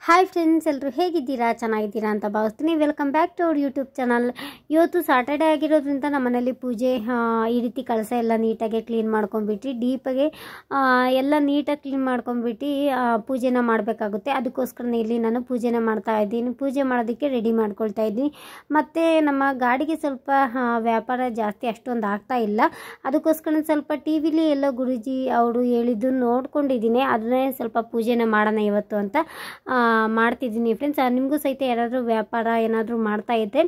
Hi friends, ಎಲ್ಲರೂ ಹೇಗಿದ್ದೀರಾ? ಚೆನ್ನಾಗಿದ್ದೀರಾ ಅಂತ ಭಾವಿಸ್ತೀನಿ. Welcome back to our YouTube channel. ಇವತ್ತು ಸಾಟರ್ಡೆ ಆಗಿರೋದ್ರಿಂದ ನಮ್ಮ ಮನೇಲಿ ಪೂಜೆ ಈ ರೀತಿ ಕಳಸ ಎಲ್ಲ ನೀಟಾಗಿ ಕ್ಲೀನ್ ಮಾಡ್ಕೊಂಡ್ಬಿಟ್ಟು ಡೀಪಾಗಿ ಎಲ್ಲ ನೀಟಾಗಿ ಕ್ಲೀನ್ ಮಾಡ್ಕೊಂಡ್ಬಿಟ್ಟು ಪೂಜೆನ ಮಾಡಬೇಕಾಗುತ್ತೆ. ಅದಕ್ಕೋಸ್ಕರನೇ ಇಲ್ಲಿ ನಾನು ಪೂಜೆನ ಮಾಡ್ತಾ ಇದ್ದೀನಿ. ಪೂಜೆ ಮಾಡೋದಕ್ಕೆ ರೆಡಿ ಮಾಡ್ಕೊಳ್ತಾ ಇದ್ದೀನಿ. ಮತ್ತು ನಮ್ಮ ಗಾಡಿಗೆ ಸ್ವಲ್ಪ ವ್ಯಾಪಾರ ಜಾಸ್ತಿ ಅಷ್ಟೊಂದು ಆಗ್ತಾ ಇಲ್ಲ. ಅದಕ್ಕೋಸ್ಕರ ಸ್ವಲ್ಪ ಟಿ ವಿಲಿ ಎಲ್ಲೋ ಗುರೂಜಿ ಅವರು ಹೇಳಿದ್ದು ನೋಡ್ಕೊಂಡಿದ್ದೀನಿ. ಅದನ್ನೇ ಸ್ವಲ್ಪ ಪೂಜೆನ ಮಾಡೋಣ ಇವತ್ತು ಅಂತ ಮಾಡ್ತಿದ್ದೀನಿ ಫ್ರೆಂಡ್ಸ್. ನಿಮಗೂ ಸಹಿತ ಯಾರಾದರೂ ವ್ಯಾಪಾರ ಏನಾದರೂ ಮಾಡ್ತಾ ಇದ್ದರೆ,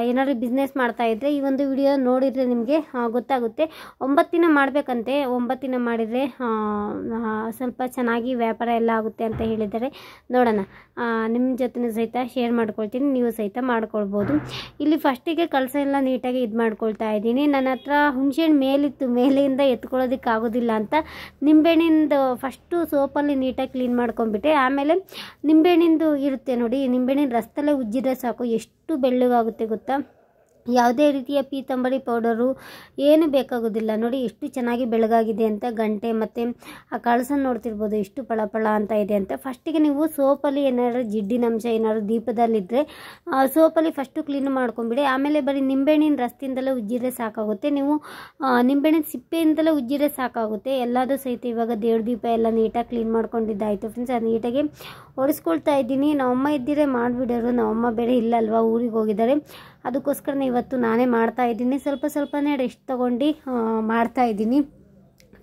ಏನಾದರೂ ಬಿಸ್ನೆಸ್ ಮಾಡ್ತಾ ಇದ್ದರೆ ಈ ಒಂದು ವಿಡಿಯೋ ನೋಡಿದರೆ ನಿಮಗೆ ಗೊತ್ತಾಗುತ್ತೆ. 9 ದಿನ ಮಾಡಬೇಕಂತೆ. 9 ದಿನ ಮಾಡಿದರೆ ಸ್ವಲ್ಪ ಚೆನ್ನಾಗಿ ವ್ಯಾಪಾರ ಎಲ್ಲ ಆಗುತ್ತೆ ಅಂತ ಹೇಳಿದ್ದಾರೆ. ನೋಡೋಣ, ನಿಮ್ಮ ಜೊತೆ ಸಹಿತ ಶೇರ್ ಮಾಡ್ಕೊಳ್ತೀನಿ, ನೀವು ಸಹಿತ ಮಾಡ್ಕೊಳ್ಬೋದು. ಇಲ್ಲಿ ಫಸ್ಟಿಗೆ ಕಳಸ ಎಲ್ಲ ನೀಟಾಗಿ ಇದು ಮಾಡ್ಕೊಳ್ತಾ ಇದ್ದೀನಿ. ನನ್ನ ಹತ್ರ ಹುಣಸೆಹಣ್ಣು ಮೇಲಿತ್ತು, ಮೇಲೆಯಿಂದ ಎತ್ಕೊಳ್ಳೋದಕ್ಕಾಗೋದಿಲ್ಲ ಅಂತ ನಿಂಬೆಹಣ್ಣಿಂದು ಫಸ್ಟು ಸೋಪಲ್ಲಿ ನೀಟಾಗಿ ಕ್ಲೀನ್ ಮಾಡ್ಕೊಂಡ್ಬಿಟ್ಟೆ. ಆಮೇಲೆ ನಿಂಬೆಹಣ್ಣಿಂದು ಇರುತ್ತೆ ನೋಡಿ, ನಿಂಬೆಹಣ್ಣಿನ ರಸದಲ್ಲೇ ಉಜ್ಜಿದ್ರೆ ಸಾಕು, ಎಷ್ಟು ಬೆಳ್ಳಗಾಗುತ್ತೆ ಗೊತ್ತಾ. ಯಾವುದೇ ರೀತಿಯ ಪೀತಾಂಬರಿ ಪೌಡರು ಏನು ಬೇಕಾಗೋದಿಲ್ಲ. ನೋಡಿ ಎಷ್ಟು ಚೆನ್ನಾಗಿ ಬೆಳಗಾಗಿದೆ ಅಂತ. ಗಂಟೆ ಮತ್ತು ಆ ಕಳಸ ನೋಡ್ತಿರ್ಬೋದು ಎಷ್ಟು ಪಳಪಳ ಅಂತ ಇದೆ ಅಂತ. ಫಸ್ಟಿಗೆ ನೀವು ಸೋಪಲ್ಲಿ ಏನಾದ್ರು ಜಿಡ್ಡಿನ ಅಂಶ ಏನಾದ್ರು ದೀಪದಲ್ಲಿದ್ದರೆ ಸೋಪಲ್ಲಿ ಫಸ್ಟು ಕ್ಲೀನ್ ಮಾಡ್ಕೊಂಬಿಡಿ. ಆಮೇಲೆ ಬರೀ ನಿಂಬೆಹಣ್ಣಿನ ರಸದಿಂದಲೇ ಉಜ್ಜಿದ್ರೆ ಸಾಕಾಗುತ್ತೆ. ನೀವು ನಿಂಬೆಹಣ್ಣಿನ ಸಿಪ್ಪೆಯಿಂದಲೇ ಉಜ್ಜಿದ್ರೆ ಸಾಕಾಗುತ್ತೆ. ಎಲ್ಲದೂ ಸಹಿತ ಇವಾಗ ದೇವ್ರ ದೀಪ ಎಲ್ಲ ನೀಟಾಗಿ ಕ್ಲೀನ್ ಮಾಡ್ಕೊಂಡಿದ್ದಾಯಿತು ಫ್ರೆಂಡ್ಸ್. ಅದು ನೀಟಾಗಿ ಒಡಿಸ್ಕೊಳ್ತಾ ಇದ್ದೀನಿ. ನಮ್ಮಮ್ಮ ಇದ್ದಿರೆ ಮಾಡಿಬಿಡೋರು, ನಮ್ಮಮ್ಮ ಬೇರೆ ಇಲ್ಲಲ್ವ, ಊರಿಗೆ ಹೋಗಿದ್ದಾರೆ. ಅದಕ್ಕೋಸ್ಕರ ಇವತ್ತು ನಾನೇ ಮಾಡ್ತಾ ಇದ್ದೀನಿ. ಸ್ವಲ್ಪನೇ ರೆಸ್ಟ್ ತೊಗೊಂಡು ಮಾಡ್ತಾ ಇದ್ದೀನಿ.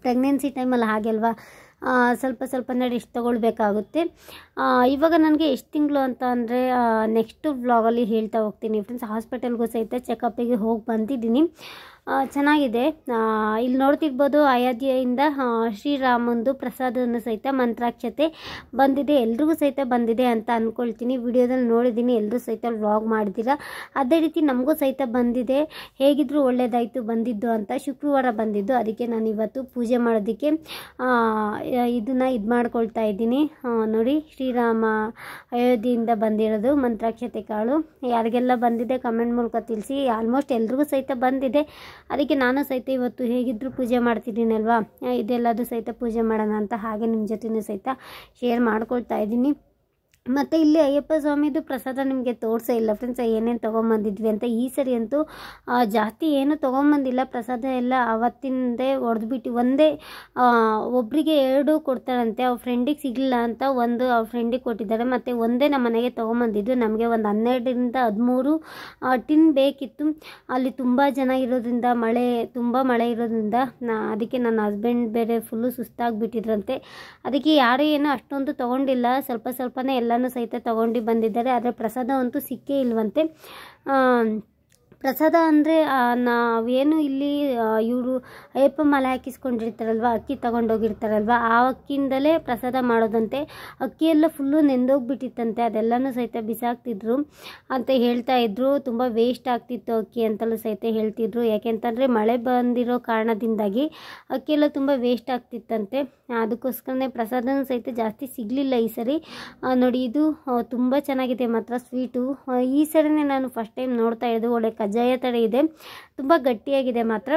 ಪ್ರೆಗ್ನೆನ್ಸಿ ಟೈಮಲ್ಲಿ ಹಾಗೆ ಅಲ್ವಾ, ಸ್ವಲ್ಪನೇ ರೆಸ್ಟ್ ತೊಗೊಳ್ಬೇಕಾಗುತ್ತೆ. ಇವಾಗ ನನಗೆ ಎಷ್ಟು ತಿಂಗಳು ಅಂತ ಅಂದರೆ ನೆಕ್ಸ್ಟ್ ವ್ಲಾಗಲ್ಲಿ ಹೇಳ್ತಾ ಹೋಗ್ತೀನಿ ಫ್ರೆಂಡ್ಸ್. ಹಾಸ್ಪಿಟಲ್ಗೂ ಸಹಿತ ಚೆಕಪ್ಪಿಗೆ ಹೋಗಿ ಬಂದಿದ್ದೀನಿ. ಚೆನ್ನಾಗಿದೆ. ಇಲ್ಲಿ ನೋಡ್ತಿರ್ಬೋದು, ಅಯೋಧ್ಯೆಯಿಂದ ಶ್ರೀರಾಮಂದು ಪ್ರಸಾದವನ್ನು ಸಹಿತ ಮಂತ್ರಾಕ್ಷತೆ ಬಂದಿದೆ. ಎಲ್ರಿಗೂ ಸಹಿತ ಬಂದಿದೆ ಅಂತ ಅಂದ್ಕೊಳ್ತೀನಿ. ವಿಡಿಯೋದಲ್ಲಿ ನೋಡಿದ್ದೀನಿ, ಎಲ್ಲರೂ ಸಹಿತ ವ್ಲಾಗ್ ಮಾಡಿದ್ದೀರಾ. ಅದೇ ರೀತಿ ನಮಗೂ ಸಹಿತ ಬಂದಿದೆ. ಹೇಗಿದ್ದರೂ ಒಳ್ಳೆಯದಾಯಿತು ಬಂದಿದ್ದು ಅಂತ. ಶುಕ್ರವಾರ ಬಂದಿದ್ದು, ಅದಕ್ಕೆ ನಾನು ಇವತ್ತು ಪೂಜೆ ಮಾಡೋದಕ್ಕೆ ಇದನ್ನು ಇದು ಮಾಡ್ಕೊಳ್ತಾ ಇದ್ದೀನಿ. ನೋಡಿ, ಶ್ರೀರಾಮ ಅಯೋಧ್ಯೆಯಿಂದ ಬಂದಿರೋದು ಮಂತ್ರಾಕ್ಷತೆ ಕಾಳು. ಯಾರಿಗೆಲ್ಲ ಬಂದಿದೆ ಕಮೆಂಟ್ ಮೂಲಕ ತಿಳಿಸಿ. ಆಲ್ಮೋಸ್ಟ್ ಎಲ್ರಿಗೂ ಸಹಿತ ಬಂದಿದೆ. ಅದಕ್ಕೆ ನಾನು ಸಹಿತ ಇವತ್ತು ಹೇಗಿದ್ದರೂ ಪೂಜೆ ಮಾಡ್ತಿದ್ದೀನಲ್ವಾ, ಇದೆಲ್ಲದು ಸಹಿತ ಪೂಜೆ ಮಾಡೋಣ ಅಂತ ಹಾಗೆ ನಿಮ್ಮ ಜೊತೆನೂ ಸಹಿತ ಶೇರ್ ಮಾಡ್ಕೊಳ್ತಾ ಇದ್ದೀನಿ. ಮತ್ತು ಇಲ್ಲಿ ಅಯ್ಯಪ್ಪ ಸ್ವಾಮಿದು ಪ್ರಸಾದ ನಿಮಗೆ ತೋರಿಸೇ ಇಲ್ಲ ಫ್ರೆಂಡ್ಸ್, ಏನೇನು ತೊಗೊಂಬಂದಿದ್ವಿ ಅಂತ. ಈ ಸರಿ ಅಂತೂ ಜಾಸ್ತಿ ಏನು ತೊಗೊಂಬಂದಿಲ್ಲ. ಪ್ರಸಾದ ಎಲ್ಲ ಅವತ್ತಿಂದೇ ಹೊಡೆದ್ಬಿಟ್ಟು ಒಂದೇ ಒಬ್ಬರಿಗೆ 2 ಕೊಡ್ತಾರಂತೆ. ಅವ್ರ ಫ್ರೆಂಡಿಗೆ ಸಿಗಲಿಲ್ಲ ಅಂತ ಒಂದು ಅವ್ರ ಫ್ರೆಂಡಿಗೆ ಕೊಟ್ಟಿದ್ದಾರೆ. ಮತ್ತು ಒಂದೇ ನಮ್ಮ ಮನೆಗೆ ತೊಗೊಂಬಂದಿದ್ದು. ನಮಗೆ ಒಂದು 12ರಿಂದ 13 ಟಿನ್ ಬೇಕಿತ್ತು. ಅಲ್ಲಿ ತುಂಬ ಜನ ಇರೋದ್ರಿಂದ, ತುಂಬ ಮಳೆ ಇರೋದ್ರಿಂದ ಅದಕ್ಕೆ ನನ್ನ ಹಸ್ಬೆಂಡ್ ಬೇರೆ ಫುಲ್ಲು ಸುಸ್ತಾಗಿಬಿಟ್ಟಿದ್ರಂತೆ. ಅದಕ್ಕೆ ಯಾರೂ ಏನೋ ಅಷ್ಟೊಂದು ತೊಗೊಂಡಿಲ್ಲ, ಸ್ವಲ್ಪನೇ ಎಲ್ಲನೂ ಸಹಿತ ತೊಗೊಂಡು ಬಂದಿದ್ದಾರೆ. ಆದರೆ ಪ್ರಸಾದ ಅಂತೂ ಸಿಕ್ಕೇ ಇಲ್ವಂತೆ. ಪ್ರಸಾದ ಅಂದರೆ ನಾವೇನು ಇಲ್ಲಿ ಇವರು ಅಯ್ಯಪ್ಪ ಮಾಲೆ ಹಾಕಿಸ್ಕೊಂಡಿರ್ತಾರಲ್ವ, ಅಕ್ಕಿ ತೊಗೊಂಡೋಗಿರ್ತಾರಲ್ವ, ಆ ಅಕ್ಕಿಯಿಂದಲೇ ಪ್ರಸಾದ ಮಾಡೋದಂತೆ. ಅಕ್ಕಿಯೆಲ್ಲ ಫುಲ್ಲು ನೆಂದೋಗ್ಬಿಟ್ಟಿತ್ತಂತೆ. ಅದೆಲ್ಲನೂ ಸಹಿತ ಬಿಸಾಕ್ತಿದ್ರು ಅಂತ ಹೇಳ್ತಾ ಇದ್ರು. ತುಂಬ ವೇಸ್ಟ್ ಆಗ್ತಿತ್ತು ಅಕ್ಕಿ ಅಂತಲೂ ಸಹಿತ ಹೇಳ್ತಿದ್ರು. ಯಾಕೆಂತಂದರೆ ಮಳೆ ಬಂದಿರೋ ಕಾರಣದಿಂದಾಗಿ ಅಕ್ಕಿಯೆಲ್ಲ ತುಂಬ ವೇಸ್ಟ್ ಆಗ್ತಿತ್ತಂತೆ. ಅದಕ್ಕೋಸ್ಕರನೇ ಪ್ರಸಾದನೂ ಸಹಿತ ಜಾಸ್ತಿ ಸಿಗಲಿಲ್ಲ ಈ ಸರಿ. ನೋಡಿ, ಇದು ತುಂಬ ಚೆನ್ನಾಗಿದೆ ಮಾತ್ರ ಸ್ವೀಟು. ಈ ಸರಿನೇ ನಾನು ಫಸ್ಟ್ ಟೈಮ್ ನೋಡ್ತಾ ಇರೋದು. ಒಳ್ಳೆ ಕಜ್ಜಾಯ ಥರ ಇದೆ, ತುಂಬ ಗಟ್ಟಿಯಾಗಿದೆ ಮಾತ್ರ.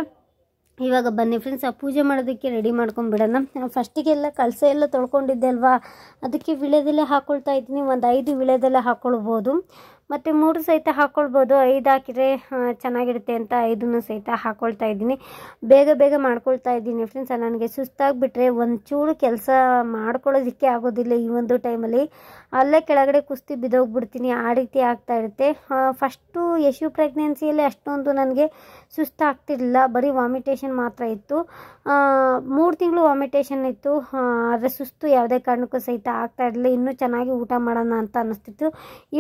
ಇವಾಗ ಬನ್ನಿ ಫ್ರೆಂಡ್ಸ್, ಪೂಜೆ ಮಾಡೋದಕ್ಕೆ ರೆಡಿ ಮಾಡ್ಕೊಂಡ್ಬಿಡೋಣ. ಫಸ್ಟಿಗೆಲ್ಲ ಕಳಸ ಎಲ್ಲ ತೊಳ್ಕೊಂಡಿದ್ದೆ ಅಲ್ವಾ, ಅದಕ್ಕೆ ವಿಳೆದೆಲೆ ಹಾಕ್ಕೊಳ್ತಾ ಇದ್ದೀನಿ. ಒಂದು 5 ವಿಳೆದೆಲೆ ಹಾಕ್ಕೊಳ್ಬೋದು, ಮತ್ತು 3 ಸಹಿತ ಹಾಕ್ಕೊಳ್ಬೋದು. 5 ಹಾಕಿದರೆ ಚೆನ್ನಾಗಿರುತ್ತೆ ಅಂತ 5 ಸಹಿತ ಹಾಕ್ಕೊಳ್ತಾ ಇದ್ದೀನಿ. ಬೇಗ ಮಾಡ್ಕೊಳ್ತಾ ಇದ್ದೀನಿ ಫ್ರೆಂಡ್ಸ್. ನನಗೆ ಸುಸ್ತಾಗಿಬಿಟ್ರೆ ಒಂಚೂರು ಕೆಲಸ ಮಾಡ್ಕೊಳ್ಳೋದಕ್ಕೆ ಆಗೋದಿಲ್ಲ. ಈ ಒಂದು ಟೈಮಲ್ಲಿ ಅಲ್ಲೇ ಕೆಳಗಡೆ ಕುಸ್ತಿ ಬಿದ್ದೋಗ್ಬಿಡ್ತೀನಿ, ಆ ರೀತಿ ಆಗ್ತಾ ಇರುತ್ತೆ. ಫಸ್ಟು ಯಶು ಪ್ರೆಗ್ನೆನ್ಸಿಯಲ್ಲಿ ಅಷ್ಟೊಂದು ನನಗೆ ಸುಸ್ತಾಗ್ತಿರಲಿಲ್ಲ, ಬರೀ ವಾಮಿಟೇಷನ್ ಮಾತ್ರ ಇತ್ತು. 3 ತಿಂಗಳು ವಾಮಿಟೇಷನ್ ಇತ್ತು. ಆದರೆ ಸುಸ್ತು ಯಾವುದೇ ಕಾರಣಕ್ಕೂ ಸಹಿತ ಆಗ್ತಾ ಇರಲಿಲ್ಲ. ಇನ್ನೂ ಚೆನ್ನಾಗಿ ಊಟ ಮಾಡೋಣ ಅಂತ ಅನ್ನಿಸ್ತಿತ್ತು.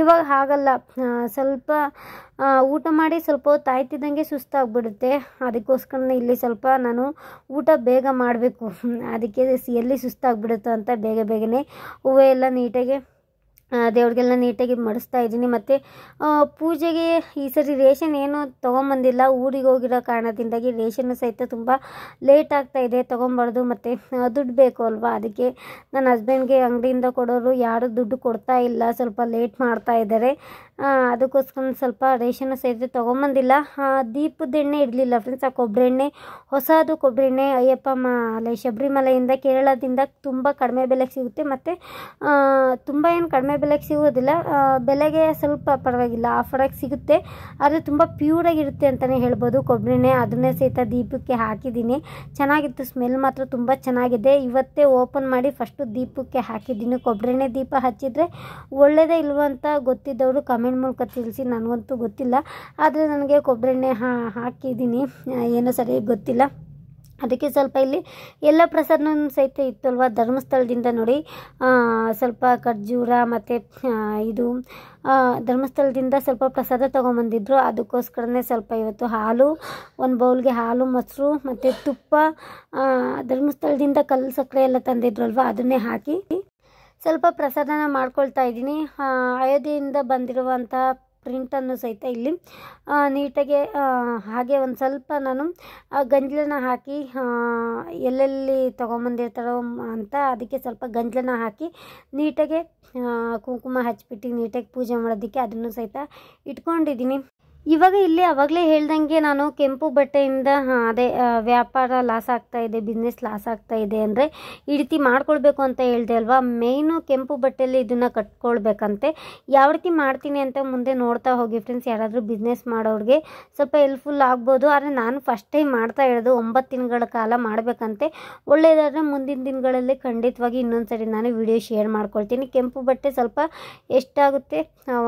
ಇವಾಗ ಹಾಗಲ್ಲ, ಸ್ವಲ್ಪ ಊಟ ಮಾಡಿ ಸ್ವಲ್ಪ ಹೊತ್ತು ಆಯ್ತಿದ್ದಂಗೆ ಸುಸ್ತಾಗ್ಬಿಡುತ್ತೆ. ಅದಕ್ಕೋಸ್ಕರ ಇಲ್ಲಿ ಸ್ವಲ್ಪ ನಾನು ಊಟ ಬೇಗ ಮಾಡಬೇಕು. ಅದಕ್ಕೆ ಎಲ್ಲಿ ಸುಸ್ತಾಗ್ಬಿಡುತ್ತೋ ಅಂತ ಬೇಗನೆ ಹೂವು ಎಲ್ಲ ನೀಟಾಗಿ ದೇವ್ರಿಗೆಲ್ಲ ನೀಟಾಗಿ ಮಡಿಸ್ತಾ ಇದ್ದೀನಿ. ಮತ್ತು ಪೂಜೆಗೆ ಈ ಸರಿ ರೇಷನ್ ಏನು ತೊಗೊಂಬಂದಿಲ್ಲ, ಊರಿಗೆ ಹೋಗಿರೋ ಕಾರಣದಿಂದಾಗಿ ರೇಷನ್ನು ಸಹಿತ ತುಂಬ ಲೇಟ್ ಆಗ್ತಾಯಿದೆ, ತೊಗೊಂಬಾರ್ದು. ಮತ್ತು ದುಡ್ಡು ಬೇಕು ಅಲ್ವಾ, ಅದಕ್ಕೆ ನನ್ನ ಹಸ್ಬೆಂಡ್ಗೆ ಅಂಗಡಿಯಿಂದ ಕೊಡೋರು ಯಾರೂ ದುಡ್ಡು ಕೊಡ್ತಾ ಇಲ್ಲ, ಸ್ವಲ್ಪ ಲೇಟ್ ಮಾಡ್ತಾ ಇದ್ದಾರೆ. ಅದಕ್ಕೋಸ್ಕರ ಸ್ವಲ್ಪ ರೇಷನ್ನು ಸಹಿತ ತೊಗೊಂಬಂದಿಲ್ಲ. ದೀಪದ ಎಣ್ಣೆ ಇರಲಿಲ್ಲ ಫ್ರೆಂಡ್ಸ್, ಆ ಕೊಬ್ಬರಿ ಎಣ್ಣೆ, ಹೊಸದು ಕೊಬ್ಬರಿ ಎಣ್ಣೆ ಅಯ್ಯಪ್ಪ ಮಾಲೆ ಶಬರಿಮಲೆಯಿಂದ ಕೇರಳದಿಂದ ತುಂಬ ಕಡಿಮೆ ಬೆಲೆಗೆ ಸಿಗುತ್ತೆ. ಮತ್ತು ತುಂಬ ಏನು ಕಡಿಮೆ ಬೆಲೆಗೆ ಸಿಗೋದಿಲ್ಲ, ಬೆಲೆಗೆ ಸ್ವಲ್ಪ ಪರವಾಗಿಲ್ಲ ಆಫರಾಗಿ ಸಿಗುತ್ತೆ, ಆದರೆ ತುಂಬ ಪ್ಯೂರಾಗಿರುತ್ತೆ ಅಂತಲೇ ಹೇಳ್ಬೋದು ಕೊಬ್ಬರಿ ಎಣ್ಣೆ. ಅದನ್ನೇ ಸಹಿತ ದೀಪಕ್ಕೆ ಹಾಕಿದ್ದೀನಿ, ಚೆನ್ನಾಗಿತ್ತು, ಸ್ಮೆಲ್ ಮಾತ್ರ ತುಂಬ ಚೆನ್ನಾಗಿದೆ. ಇವತ್ತೇ ಓಪನ್ ಮಾಡಿ ಫಸ್ಟು ದೀಪಕ್ಕೆ ಹಾಕಿದ್ದೀನಿ. ಕೊಬ್ಬರಿ ಎಣ್ಣೆ ದೀಪ ಹಚ್ಚಿದರೆ ಒಳ್ಳೆಯದೇ ಇಲ್ವ ಅಂತ ಗೊತ್ತಿದ್ದವರು ಕಮೆಂಟ್ ಮೂಲಕ ತಿಳಿಸಿ, ನನಗಂತೂ ಗೊತ್ತಿಲ್ಲ, ಆದರೆ ನನಗೆ ಕೊಬ್ಬರಿ ಎಣ್ಣೆ ಹಾಕಿದ್ದೀನಿ, ಏನೋ ಸರಿಯಾಗಿ ಗೊತ್ತಿಲ್ಲ. ಅದಕ್ಕೆ ಸ್ವಲ್ಪ ಇಲ್ಲಿ ಎಲ್ಲ ಪ್ರಸಾದನೂ ಸಹಿತ ಇತ್ತು ಅಲ್ವಾ, ಧರ್ಮಸ್ಥಳದಿಂದ ನೋಡಿ ಸ್ವಲ್ಪ ಖರ್ಜೂರ ಮತ್ತು ಇದು ಧರ್ಮಸ್ಥಳದಿಂದ ಸ್ವಲ್ಪ ಪ್ರಸಾದ ತೊಗೊಂಬಂದಿದ್ರು. ಅದಕ್ಕೋಸ್ಕರನೇ ಸ್ವಲ್ಪ ಇವತ್ತು ಹಾಲು, ಒಂದು ಬೌಲ್ಗೆ ಹಾಲು, ಮೊಸರು ಮತ್ತು ತುಪ್ಪ, ಧರ್ಮಸ್ಥಳದಿಂದ ಕಲ್ಲು ಸಕ್ಕರೆ ಎಲ್ಲ ತಂದಿದ್ರಲ್ವ, ಅದನ್ನೇ ಹಾಕಿ ಸ್ವಲ್ಪ ಪ್ರಸಾದನ ಮಾಡ್ಕೊಳ್ತಾ ಇದ್ದೀನಿ. ಅಯೋಧ್ಯೆಯಿಂದ ಬಂದಿರುವಂಥ ಪ್ರಿಂಟನ್ನು ಸಹಿತ ಇಲ್ಲಿ ನೀಟಾಗಿ ಹಾಗೆ ಒಂದು ಸ್ವಲ್ಪ ನಾನು ಗಂಜಲನ ಹಾಕಿ, ಎಲ್ಲೆಲ್ಲಿ ತೊಗೊಂಬಂದಿರ್ತಾರೋ ಅಂತ ಅದಕ್ಕೆ ಸ್ವಲ್ಪ ಗಂಜಲನ ಹಾಕಿ ನೀಟಾಗಿ ಕುಂಕುಮ ಹಚ್ಬಿಟ್ಟು ನೀಟಾಗಿ ಪೂಜೆ ಮಾಡೋದಕ್ಕೆ ಅದನ್ನು ಸಹಿತ ಇಟ್ಕೊಂಡಿದ್ದೀನಿ. ಇವಾಗ ಇಲ್ಲಿ ಆವಾಗಲೇ ಹೇಳ್ದಂಗೆ ನಾನು ಕೆಂಪು ಬಟ್ಟೆಯಿಂದ ಅದೇ ವ್ಯಾಪಾರ ಲಾಸ್ ಆಗ್ತಾಯಿದೆ, ಬಿಸ್ನೆಸ್ ಲಾಸ್ ಆಗ್ತಾಯಿದೆ ಅಂದರೆ ಈ ರೀತಿ ಮಾಡ್ಕೊಳ್ಬೇಕು ಅಂತ ಹೇಳಿದೆ ಅಲ್ವಾ. ಮೇಯ್ನು ಕೆಂಪು ಬಟ್ಟೆಯಲ್ಲಿ ಇದನ್ನು ಕಟ್ಕೊಳ್ಬೇಕಂತೆ. ಯಾವ ರೀತಿ ಮಾಡ್ತೀನಿ ಅಂತ ಮುಂದೆ ನೋಡ್ತಾ ಹೋಗಿ ಫ್ರೆಂಡ್ಸ್. ಯಾರಾದರೂ ಬಿಸ್ನೆಸ್ ಮಾಡೋರಿಗೆ ಸ್ವಲ್ಪ ಹೆಲ್ಪ್ಫುಲ್ ಆಗ್ಬೋದು. ಆದರೆ ನಾನು ಫಸ್ಟ್ ಟೈಮ್ ಮಾಡ್ತಾ ಇರೋದು, 9 ದಿನಗಳ ಕಾಲ ಮಾಡಬೇಕಂತೆ. ಒಳ್ಳೆಯದಾದರೆ ಮುಂದಿನ ದಿನಗಳಲ್ಲಿ ಖಂಡಿತವಾಗಿ ಇನ್ನೊಂದು ಸರಿ ನಾನು ವಿಡಿಯೋ ಶೇರ್ ಮಾಡ್ಕೊಳ್ತೀನಿ. ಕೆಂಪು ಬಟ್ಟೆ ಸ್ವಲ್ಪ ಎಷ್ಟಾಗುತ್ತೆ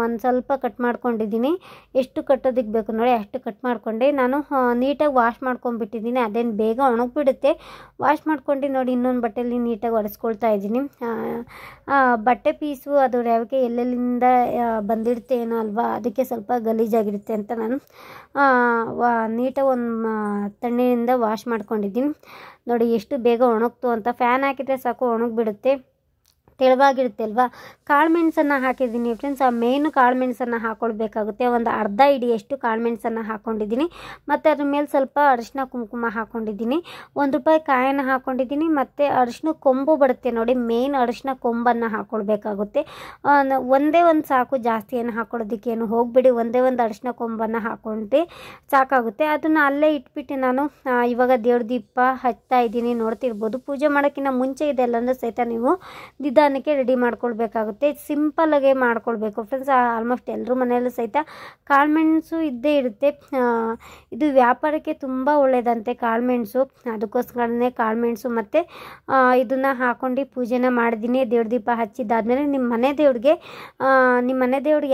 ಒಂದು ಸ್ವಲ್ಪ ಕಟ್ ಮಾಡ್ಕೊಂಡಿದ್ದೀನಿ, ಎಷ್ಟು ಕಟ್ಟೋದಕ್ಕೆ ಬೇಕು ನೋಡಿ ಅಷ್ಟು ಕಟ್ ಮಾಡ್ಕೊಂಡೆ. ನಾನು ನೀಟಾಗಿ ವಾಶ್ ಮಾಡ್ಕೊಂಡ್ಬಿಟ್ಟಿದ್ದೀನಿ, ಅದೇನು ಬೇಗ ಒಣಗಿಬಿಡುತ್ತೆ. ವಾಶ್ ಮಾಡ್ಕೊಂಡು ನೋಡಿ ಇನ್ನೊಂದು ಬಟ್ಟೆಯಲ್ಲಿ ನೀಟಾಗಿ ಒರೆಸ್ಕೊಳ್ತಾ ಇದ್ದೀನಿ. ಬಟ್ಟೆ ಪೀಸು ಅದು ರವಿಕೆ ಎಲ್ಲೆಲ್ಲಿಂದ ಬಂದಿರುತ್ತೆ ಏನೋ ಅಲ್ವಾ, ಅದಕ್ಕೆ ಸ್ವಲ್ಪ ಗಲೀಜಾಗಿರುತ್ತೆ ಅಂತ ನಾನು ನೀಟಾಗಿ ಒಂದು ತಣ್ಣೀರಿಂದ ವಾಶ್ ಮಾಡ್ಕೊಂಡಿದ್ದೀನಿ. ನೋಡಿ ಎಷ್ಟು ಬೇಗ ಒಣಗ್ತು ಅಂತ. ಫ್ಯಾನ್ ಹಾಕಿದರೆ ಸಾಕು ಒಣಗಿಬಿಡುತ್ತೆ, ತೆಳುವಾಗಿರುತ್ತೆ ಅಲ್ವಾ. ಕಾಳು ಮೆಣಸನ್ನು ಹಾಕಿದ್ದೀನಿ ಫ್ರೆಂಡ್ಸ್. ಆ ಮೇಯ್ನು ಕಾಳು ಮೆಣಸನ್ನು ಹಾಕ್ಕೊಳ್ಬೇಕಾಗುತ್ತೆ. ಒಂದು ಅರ್ಧ ಹಿಡಿಯಷ್ಟು ಕಾಳು ಮೆಣಸನ್ನು ಹಾಕ್ಕೊಂಡಿದ್ದೀನಿ. ಮತ್ತು ಅದ್ರ ಮೇಲೆ ಸ್ವಲ್ಪ ಅರಿಶಿನ ಕುಂಕುಮ ಹಾಕ್ಕೊಂಡಿದ್ದೀನಿ. ₹1 ಕಾಯನ್ನು ಹಾಕ್ಕೊಂಡಿದ್ದೀನಿ. ಮತ್ತು ಅರಿಶಿನ ಕೊಂಬು ಬರುತ್ತೆ ನೋಡಿ, ಮೇಯ್ನ್ ಅರಿಶಿನ ಕೊಂಬನ್ನು ಹಾಕ್ಕೊಳ್ಬೇಕಾಗುತ್ತೆ. ಒಂದೇ ಒಂದು ಸಾಕು, ಜಾಸ್ತಿ ಏನು ಹಾಕ್ಕೊಳ್ಳೋದಕ್ಕೇನು ಹೋಗಬೇಡಿ. ಒಂದೇ ಒಂದು ಅರಿಶಿನ ಕೊಂಬನ್ನು ಹಾಕ್ಕೊಂಡ್ರೆ ಸಾಕಾಗುತ್ತೆ. ಅದನ್ನು ಅಲ್ಲೇ ಇಟ್ಬಿಟ್ಟು ನಾನು ಇವಾಗ ದೇವ್ರ ದೀಪ ಹಚ್ತಾ ಇದ್ದೀನಿ, ನೋಡ್ತಿರ್ಬೋದು. ಪೂಜೆ ಮಾಡೋಕ್ಕಿಂತ ಮುಂಚೆ ಇದೆಲ್ಲನೂ ಸಹಿತ ನೀವು ನಿಧಾನಕ್ಕೆ ರೆಡಿ ಮಾಡ್ಕೊಳ್ಬೇಕಾಗುತ್ತೆ. ಸಿಂಪಲ್ಲಾಗೆ ಮಾಡ್ಕೊಳ್ಬೇಕು ಫ್ರೆಂಡ್ಸ್. ಆಲ್ಮೋಸ್ಟ್ ಎಲ್ಲರೂ ಮನೆಯಲ್ಲೂ ಸಹಿತ ಕಾಳುಮೆಣಸು ಇದ್ದೇ ಇರುತ್ತೆ. ಇದು ವ್ಯಾಪಾರಕ್ಕೆ ತುಂಬ ಒಳ್ಳೆಯದಂತೆ ಕಾಳುಮೆಣಸು, ಅದಕ್ಕೋಸ್ಕರನೇ ಕಾಳುಮೆಣಸು ಮತ್ತು ಇದನ್ನು ಹಾಕ್ಕೊಂಡು ಪೂಜೆನ ಮಾಡಿದ್ದೀನಿ. ದೇವ್ರ ದೀಪ ಹಚ್ಚಿದ್ದಾದಮೇಲೆ ನಿಮ್ಮ ಮನೆ ದೇವ್ರಿಗೆ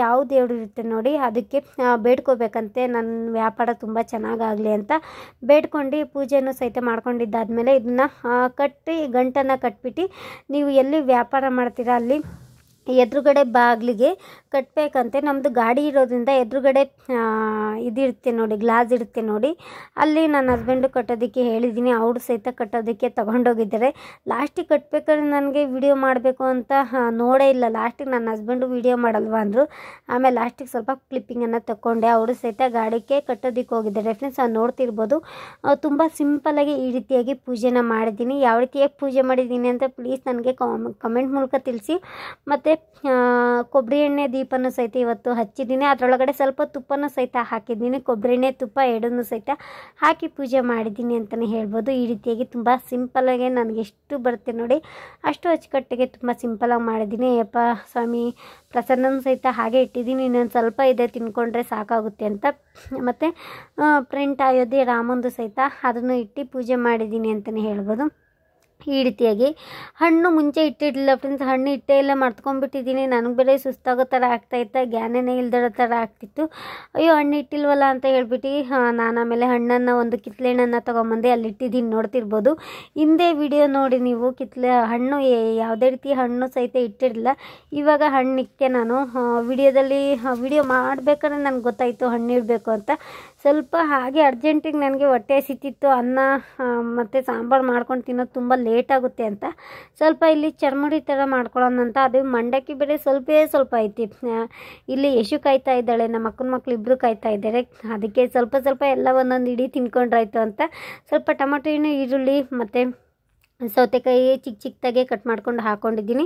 ಯಾವ ದೇವ್ರು ಇರುತ್ತೆ ನೋಡಿ ಅದಕ್ಕೆ ಬೇಡ್ಕೋಬೇಕಂತೆ. ನನ್ನ ವ್ಯಾಪಾರ ತುಂಬ ಚೆನ್ನಾಗಾಗಲಿ ಅಂತ ಬೇಡ್ಕೊಂಡು ಪೂಜೆನೂ ಸಹಿತ ಮಾಡ್ಕೊಂಡಿದ್ದಾದಮೇಲೆ ಇದನ್ನು ಕಟ್ಟಿ ಗಂಟನ್ನು ಕಟ್ಬಿಟ್ಟು ನೀವು ಎಲ್ಲಿ ವ್ಯಾಪಾರ ಮಾಡ್ತೀರಾ ಅಲ್ಲಿ ಎದುರುಗಡೆ ಬಾಗಿಲಿಗೆ ಕಟ್ಟಬೇಕಂತೆ. ನಮ್ಮದು ಗಾಡಿ ಇರೋದ್ರಿಂದ ಎದುರುಗಡೆ ಇದಿರುತ್ತೆ ನೋಡಿ, ಗ್ಲಾಸ್ ಇರುತ್ತೆ ನೋಡಿ, ಅಲ್ಲಿ ನನ್ನ ಹಸ್ಬೆಂಡು ಕಟ್ಟೋದಕ್ಕೆ ಹೇಳಿದ್ದೀನಿ. ಅವರು ಸಹಿತ ಕಟ್ಟೋದಕ್ಕೆ ತೊಗೊಂಡೋಗಿದ್ದಾರೆ. ಲಾಸ್ಟಿಗೆ ಕಟ್ಟಬೇಕಾದ್ರೆ ನನಗೆ ವಿಡಿಯೋ ಮಾಡಬೇಕು ಅಂತ ನೋಡೇ ಇಲ್ಲ. ಲಾಸ್ಟಿಗೆ ನನ್ನ ಹಸ್ಬೆಂಡು ವಿಡಿಯೋ ಮಾಡಲ್ವಾ ಅಂದರು. ಆಮೇಲೆ ಲಾಸ್ಟಿಗೆ ಸ್ವಲ್ಪ ಕ್ಲಿಪ್ಪಿಂಗನ್ನು ತಗೊಂಡೆ. ಅವರು ಸಹಿತ ಗಾಡಿಗೆ ಕಟ್ಟೋದಕ್ಕೆ ಹೋಗಿದ್ದಾರೆ ಫ್ರೆಂಡ್ಸ್. ನೋಡ್ತಿರ್ಬೋದು, ತುಂಬ ಸಿಂಪಲ್ಲಾಗಿ ಈ ರೀತಿಯಾಗಿ ಪೂಜೆನ ಮಾಡಿದ್ದೀನಿ. ಯಾವ ರೀತಿಯಾಗಿ ಪೂಜೆ ಮಾಡಿದ್ದೀನಿ ಅಂತ ಪ್ಲೀಸ್ ನನಗೆ ಕಮೆಂಟ್ ಮೂಲಕ ತಿಳಿಸಿ. ಮತ್ತು ಕೊಬ್ಬರಿ ಎಣ್ಣೆ ದೀಪನೂ ಸಹಿತ ಇವತ್ತು ಹಚ್ಚಿದ್ದೀನಿ. ಅದರೊಳಗಡೆ ಸ್ವಲ್ಪ ತುಪ್ಪನೂ ಸಹಿತ ಹಾಕಿದ್ದೀನಿ. ಕೊಬ್ಬರಿ ಎಣ್ಣೆ ತುಪ್ಪ ಎರಡನ್ನೂ ಸಹಿತ ಹಾಕಿ ಪೂಜೆ ಮಾಡಿದ್ದೀನಿ ಅಂತಲೇ ಹೇಳ್ಬೋದು. ಈ ರೀತಿಯಾಗಿ ತುಂಬ ಸಿಂಪಲ್ಲಾಗಿ ನನಗೆ ಎಷ್ಟು ಬರುತ್ತೆ ನೋಡಿ ಅಷ್ಟು ಅಚ್ಚುಕಟ್ಟಿಗೆ ತುಂಬ ಸಿಂಪಲ್ಲಾಗಿ ಮಾಡಿದ್ದೀನಿ. ಅಯ್ಯಪ್ಪ ಸ್ವಾಮಿ ಪ್ರಸನ್ನನೂ ಸಹಿತ ಹಾಗೆ ಇಟ್ಟಿದ್ದೀನಿ. ಇನ್ನೊಂದು ಸ್ವಲ್ಪ ಇದೆ, ತಿನ್ಕೊಂಡ್ರೆ ಸಾಕಾಗುತ್ತೆ ಅಂತ. ಮತ್ತು ಪ್ರಿಂಟ್ ಅಯೋಧ್ಯೆ ರಾಮಂದು ಸಹಿತ ಅದನ್ನು ಇಟ್ಟು ಪೂಜೆ ಮಾಡಿದ್ದೀನಿ ಅಂತಲೇ ಹೇಳ್ಬೋದು. ಈ ರೀತಿಯಾಗಿ ಹಣ್ಣು ಮುಂಚೆ ಇಟ್ಟಿರಲಿಲ್ಲ ಫ್ರೆಂಡ್ಸ್, ಹಣ್ಣು ಇಟ್ಟೇ ಎಲ್ಲ ಮರ್ತ್ಕೊಂಡ್ಬಿಟ್ಟಿದ್ದೀನಿ. ನನಗೆ ಬೇರೆ ಸುಸ್ತಾಗೋ ಥರ ಆಗ್ತಾಯಿತ್ತು, ಜ್ಞಾನನೇ ಇಲ್ದಿರೋ ಥರ ಆಗ್ತಿತ್ತು. ಅಯ್ಯೋ ಹಣ್ಣು ಇಟ್ಟಿಲ್ವಲ್ಲ ಅಂತ ಹೇಳ್ಬಿಟ್ಟು ನಾನು ಆಮೇಲೆ ಹಣ್ಣನ್ನು ಒಂದು ಕಿತ್ತಳೆ ಹಣ್ಣನ್ನು ತೊಗೊಂಬಂದೆ, ಅಲ್ಲಿ ಇಟ್ಟಿದ್ದೀನಿ ನೋಡ್ತಿರ್ಬೋದು. ಹಿಂದೆ ವಿಡಿಯೋ ನೋಡಿ ನೀವು, ಹಣ್ಣು ಯಾವುದೇ ರೀತಿ ಹಣ್ಣು ಸಹಿತ ಇಟ್ಟಿರಲಿಲ್ಲ. ಇವಾಗ ಹಣ್ಣಿಕ್ಕೆ ನಾನು ವಿಡಿಯೋ ಮಾಡಬೇಕಾದ್ರೆ ನನಗೆ ಗೊತ್ತಾಯಿತು ಹಣ್ಣು ಇಡಬೇಕು ಅಂತ. ಸ್ವಲ್ಪ ಹಾಗೆ ಅರ್ಜೆಂಟಿಗೆ ನನಗೆ ಹೊಟ್ಟೆ ಸಿಕ್ತಿತ್ತು. ಅನ್ನ ಮತ್ತು ಸಾಂಬಾರು ಮಾಡ್ಕೊಂಡು ತಿನ್ನೋದು ತುಂಬ ಲೇಟ್ ಆಗುತ್ತೆ ಅಂತ ಸ್ವಲ್ಪ ಇಲ್ಲಿ ಚರ್ಮುರಿ ಥರ ಮಾಡ್ಕೊಳ್ಳೋಣ ಅಂತ. ಅದು ಮಂಡಕ್ಕಿ ಬೇರೆ ಸ್ವಲ್ಪ ಐತಿ. ಇಲ್ಲಿ ಯಶು ಕಾಯ್ತಾ ಇದ್ದಾಳೆ, ನಮ್ಮ ಅಕ್ಕನ ಮಕ್ಳು ಇಬ್ಬರು ಕಾಯ್ತಾ ಇದ್ದಾರೆ. ಅದಕ್ಕೆ ಸ್ವಲ್ಪ ಎಲ್ಲ ಒಂದೊಂದು ಇಡೀ ತಿನ್ಕೊಂಡ್ರಾಯ್ತು ಅಂತ ಸ್ವಲ್ಪ ಟೊಮೊಟೊ ಹಣ್ಣು, ಈರುಳ್ಳಿ ಮತ್ತು ಸೌತೆಕಾಯಿ ಚಿಕ್ಕದಾಗೆ ಕಟ್ ಮಾಡ್ಕೊಂಡು ಹಾಕ್ಕೊಂಡಿದ್ದೀನಿ.